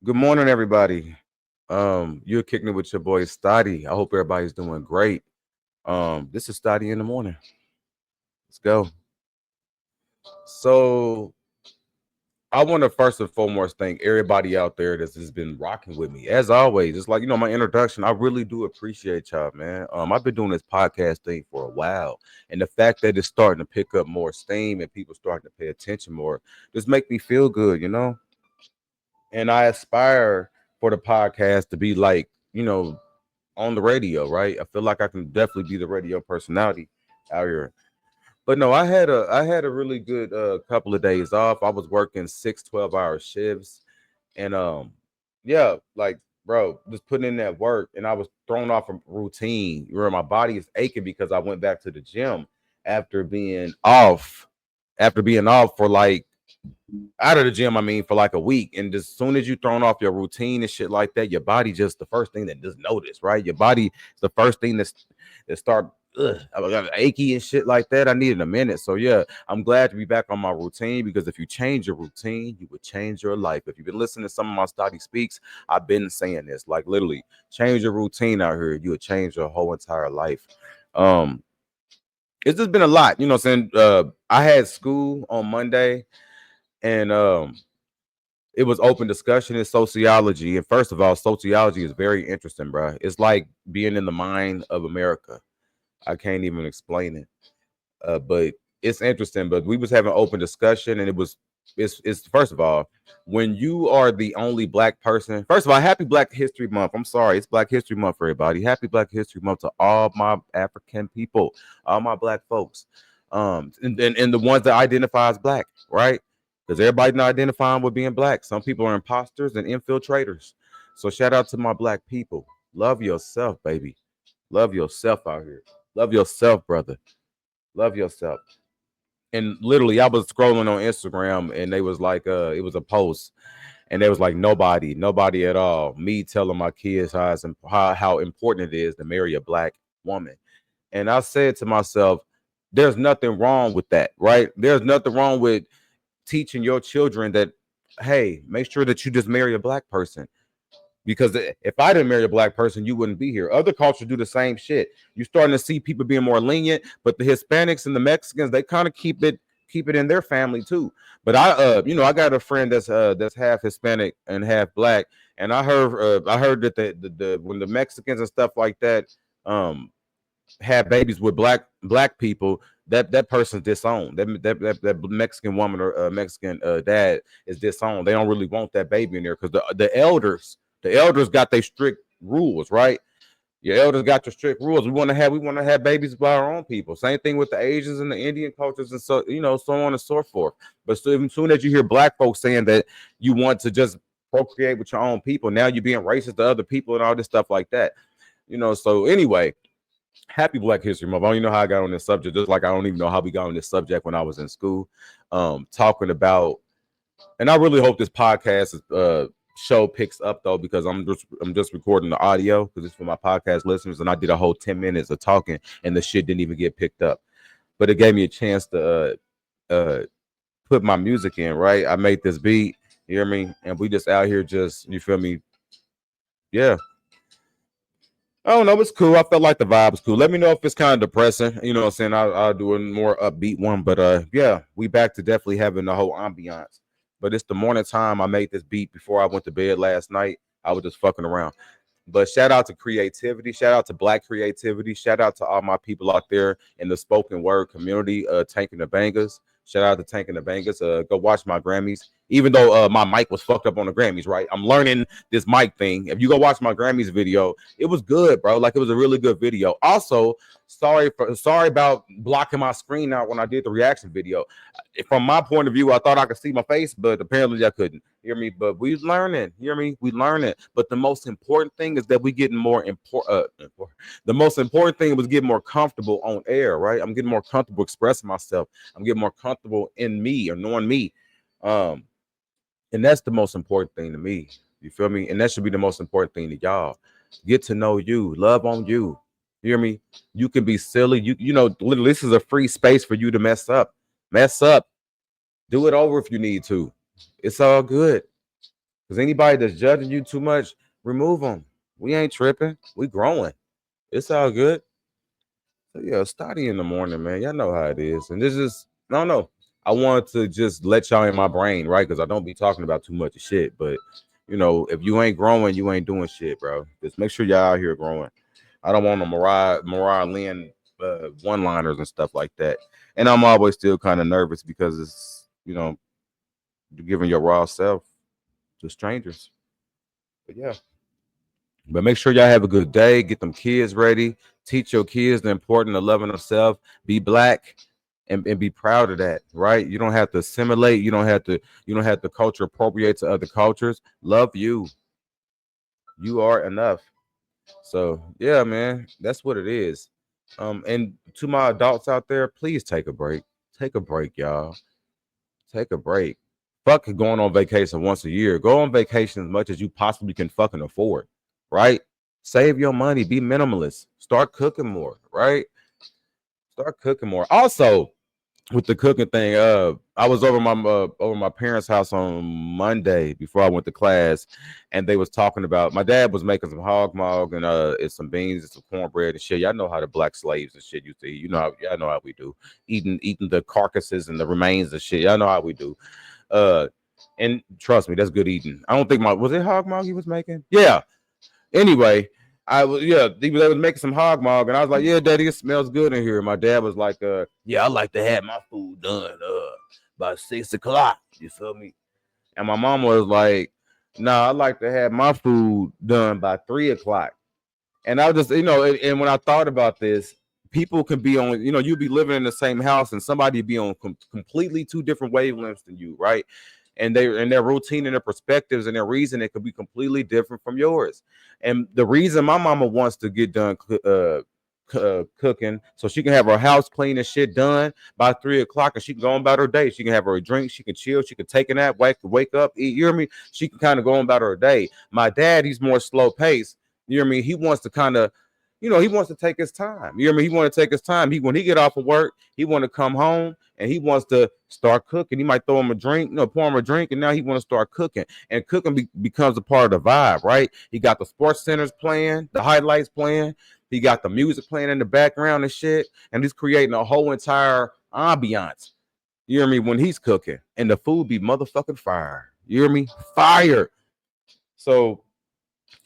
Good morning, everybody. You're kicking it with your boy Stottie. I hope everybody's doing great. This is Stottie in the morning. Let's go. So I want to first and foremost thank everybody out there that's just been rocking with me. As always, it's like my introduction. I really do appreciate y'all, man. I've been doing this podcast thing for a while, and the fact that it's starting to pick up more steam and people starting to pay attention more just make me feel good. And I aspire for the podcast to be like on the radio, right? I feel like I can definitely be the radio personality out here. But no, I had a really good couple of days off. I was working 6 12 hour shifts and yeah, like bro, just putting in that work and I was thrown off a routine where my body is aching because I went back to the gym after being off for like out of the gym, I mean, for like a week. And as soon as you thrown off your routine and shit like that, your body just the first thing that just notice, right? Your body is the first thing that start I got achy and shit like that. I needed a minute. So yeah, I'm glad to be back on my routine because if you change your routine, you would change your life. If you've been listening to some of my Stottie speaks, I've been saying this. Like literally, change your routine out here. You would change your whole entire life. Um, it's just been a lot, what I'm saying. I had school on Monday and it was open discussion in sociology. And first of all, sociology is very interesting, bro. It's like being in the mind of America. I can't even explain it. But it's interesting. But we was having open discussion, and it's first of all, when you are the only black person. First of all, happy Black History Month. I'm sorry, it's Black History Month for everybody. Happy Black History Month to all my African people, all my black folks, and the ones that identify as black, right? Because everybody not identifying with being black. Some people are imposters and infiltrators. So shout out to my black people. Love yourself, baby. Love yourself out here. Love yourself, brother. Love yourself. And literally, I was scrolling on Instagram, and they was like, it was a post, and they was like, nobody at all. Me telling my kids how important it is to marry a black woman. And I said to myself, there's nothing wrong with that, right? There's nothing wrong with teaching your children that, hey, make sure that you just marry a black person. Because if I didn't marry a black person, you wouldn't be here. Other cultures do the same shit. You're starting to see people being more lenient, but the Hispanics and the Mexicans, they kind of keep it in their family too. But I got a friend that's half Hispanic and half black, and I heard that the when the Mexicans and stuff like that um have babies with black people, that person's disowned. That Mexican woman or Mexican dad is disowned. They don't really want that baby in there because the elders got their strict rules, right? Your elders got your strict rules. We want to have babies by our own people. Same thing with the Asians and the Indian cultures and so on and so forth. But so, as soon as you hear black folks saying that you want to just procreate with your own people, now you're being racist to other people and all this stuff like that. So anyway, happy Black History Month. I don't even know how I got on this subject, just like I don't even know how we got on this subject when I was in school. Talking about, and I really hope this podcast show picks up though, because I'm just recording the audio because it's for my podcast listeners, and I did a whole 10 minutes of talking, and the shit didn't even get picked up. But it gave me a chance to put my music in, right? I made this beat, you hear me? And we just out here just, you feel me? Yeah, I don't know. It's cool. I felt like the vibe was cool. Let me know if it's kind of depressing. You know what I'm saying? I'll do a more upbeat one. But yeah, we back to definitely having the whole ambiance. But it's the morning time. I made this beat before I went to bed last night. I was just fucking around. But shout out to creativity. Shout out to black creativity. Shout out to all my people out there in the spoken word community, tanking the bangers. Shout out to tanking the bangers. Go watch my Grammys. Even though my mic was fucked up on the Grammys, right? I'm learning this mic thing. If you go watch my Grammys video, it was good, bro. Like it was a really good video. Also, sorry about blocking my screen out when I did the reaction video. From my point of view, I thought I could see my face, but apparently I couldn't. Hear me? But we learning. Hear me? We learning. But the most important thing is that we getting more important. The most important thing was getting more comfortable on air, right? I'm getting more comfortable expressing myself. I'm getting more comfortable in me or knowing me. Um, and that's the most important thing to me. You feel me? And that should be the most important thing to y'all. Get to know you, love on you. You hear me? You can be silly. Literally, this is a free space for you to mess up. Mess up. Do it over if you need to. It's all good. Because anybody that's judging you too much, remove them. We ain't tripping. We growing. It's all good. So yeah, study in the morning, man. Y'all know how it is. And this is no, no. I want to just let y'all in my brain, right? Because I don't be talking about too much of shit. But if you ain't growing, you ain't doing shit, bro. Just make sure y'all out here growing. I don't want no Mariah Lynn one liners and stuff like that. And I'm always still kind of nervous because it's you're giving your raw self to strangers. But yeah. But make sure y'all have a good day. Get them kids ready. Teach your kids the importance of loving themselves. Be black and be proud of that, right? You don't have to assimilate. You don't have to culture appropriate to other cultures. Love you. You are enough. So yeah, man, that's what it is. And to my adults out there, please take a break. Take a break, y'all. Take a break. Fuck going on vacation once a year. Go on vacation as much as you possibly can fucking afford, right? Save your money. Be minimalist. Start cooking more, right? Start cooking more. Also, with the cooking thing, I was over my parents' house on Monday before I went to class, and they was talking about my dad was making some hog mog and it's some beans and some cornbread and shit. Y'all know how the black slaves and shit used to eat. Y'all know how we do, eating the carcasses and the remains and shit. Y'all know how we do. Uh, and trust me, that's good eating. I don't think was it hog mog he was making? Yeah. Anyway, they was making some hog mog, and I was like, yeah, daddy, it smells good in here. My dad was like, yeah, I like to have my food done by 6 o'clock. You feel me? And my mom was like, nah, I like to have my food done by 3 o'clock. And I was just, and when I thought about this, people can be on, you be living in the same house and somebody be on completely two different wavelengths than you, right? And their routine and their perspectives and their reason it could be completely different from yours. And the reason my mama wants to get done cooking so she can have her house clean and shit done by 3 o'clock and she can go on about her day. She can have her drink, she can chill, she can take a nap, wake up, eat. You hear me? She can kind of go on about her day. My dad, he's more slow paced. You know what I mean? He wants to kind of, he wants to take his time. You know what I mean? He want to take his time. When he get off of work, he want to come home and he wants to start cooking. He might throw him a drink, pour him a drink, and now he want to start cooking. And cooking becomes a part of the vibe, right? He got the sports centers playing, the highlights playing. He got the music playing in the background and shit. And he's creating a whole entire ambiance. You hear me? When he's cooking. And the food be motherfucking fire. You hear me? Fire. So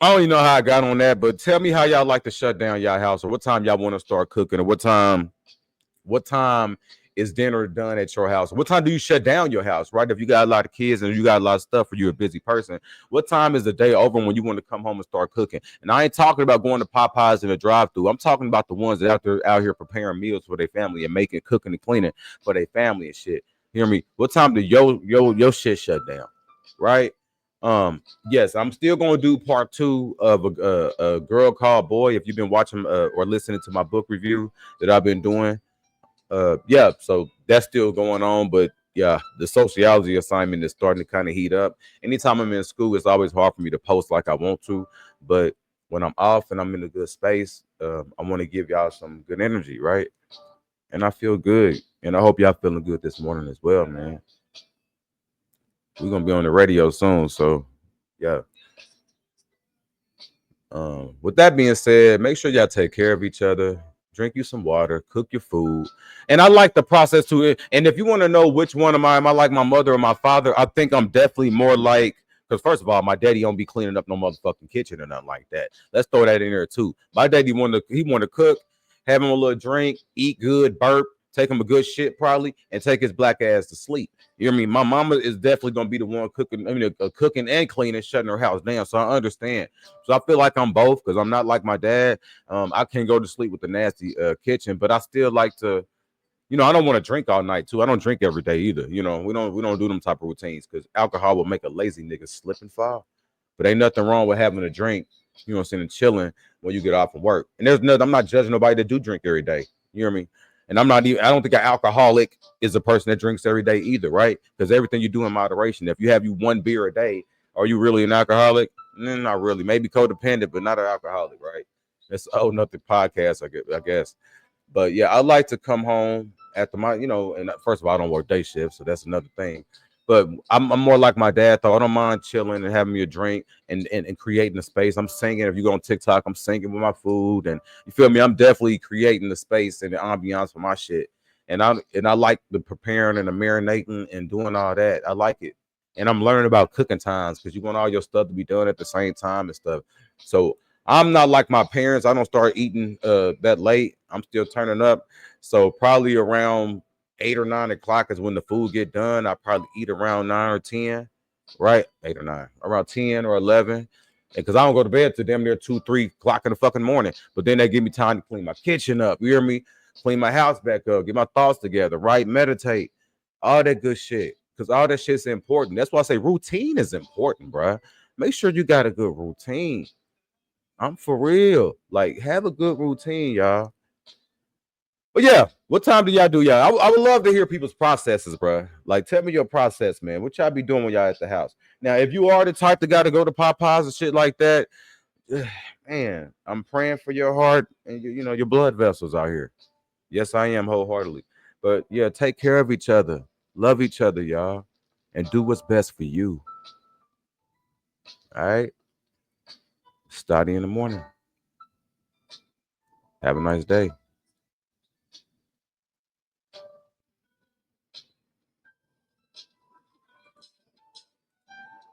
I don't even know how I got on that, but tell me how y'all like to shut down y'all house, or what time y'all want to start cooking, or what time is dinner done at your house? What time do you shut down your house, right? If you got a lot of kids and you got a lot of stuff, or you're a busy person, what time is the day over when you want to come home and start cooking? And I ain't talking about going to Popeyes in a drive-through. I'm talking about the ones that out here preparing meals for their family and making, cooking, and cleaning for their family and shit. Hear me? What time do your shit shut down, right? Yes, I'm still gonna do part two of a girl called Boy. If you've been watching or listening to my book review that I've been doing, yeah, so that's still going on. But yeah, the sociology assignment is starting to kind of heat up. Anytime I'm in school, it's always hard for me to post like I want to, but when I'm off and I'm in a good space, I want to give y'all some good energy, right? And I feel good, and I hope y'all feeling good this morning as well, man. We're gonna be on the radio soon, so yeah. With that being said, make sure y'all take care of each other. Drink you some water, cook your food, and I like the process to it. And if you want to know which one am I like my mother or my father? I think I'm definitely more like, because first of all, my daddy don't be cleaning up no motherfucking kitchen or nothing like that. Let's throw that in there too. My daddy want to cook, have him a little drink, eat good, burp, take him a good shit probably, and take his black ass to sleep. You know what I mean? My mama is definitely gonna be the one cooking. I mean, cooking and cleaning, shutting her house down. So I understand. So I feel like I'm both because I'm not like my dad. I can go to sleep with the nasty kitchen, but I still like to. I don't want to drink all night too. I don't drink every day either. We don't do them type of routines because alcohol will make a lazy nigga slip and fall. But ain't nothing wrong with having a drink. You know what I'm saying, and chilling when you get off from work. And there's nothing. I'm not judging nobody that do drink every day. You know what I mean? And I'm not even. I don't think an alcoholic is a person that drinks every day either, right? Because everything you do in moderation. If you have you one beer a day, are you really an alcoholic? Not really. Maybe codependent, but not an alcoholic, right? That's a whole nother podcast, I guess. But yeah, I like to come home after and first of all, I don't work day shift, so that's another thing. But I'm more like my dad thought. I don't mind chilling and having me a drink and creating a space. I'm singing. If you go on TikTok, I'm singing with my food, and you feel me. I'm definitely creating the space and the ambiance for my shit. And I like the preparing and the marinating and doing all that. I like it. And I'm learning about cooking times because you want all your stuff to be done at the same time and stuff. So I'm not like my parents. I don't start eating that late. I'm still turning up. So probably around 8 or 9 o'clock is when the food get done. I probably eat around 9 or 10, right? 8 or 9, around 10 or 11, because I don't go to bed till damn near 2, 3 o'clock in the fucking morning. But then they give me time to clean my kitchen up. You hear me? Clean my house back up. Get my thoughts together. Right? Meditate. All that good shit. Because all that shit's important. That's why I say routine is important, bruh. Make sure you got a good routine. I'm for real. Like, have a good routine, y'all. But yeah, what time do y'all do y'all? I would love to hear people's processes, bro. Like, tell me your process, man. What y'all be doing when y'all at the house? Now, if you are the type that got to go to Popeyes and shit like that, man, I'm praying for your heart and your blood vessels out here. Yes, I am wholeheartedly. But yeah, take care of each other, love each other, y'all, and do what's best for you. All right, Stottie in the morning. Have a nice day.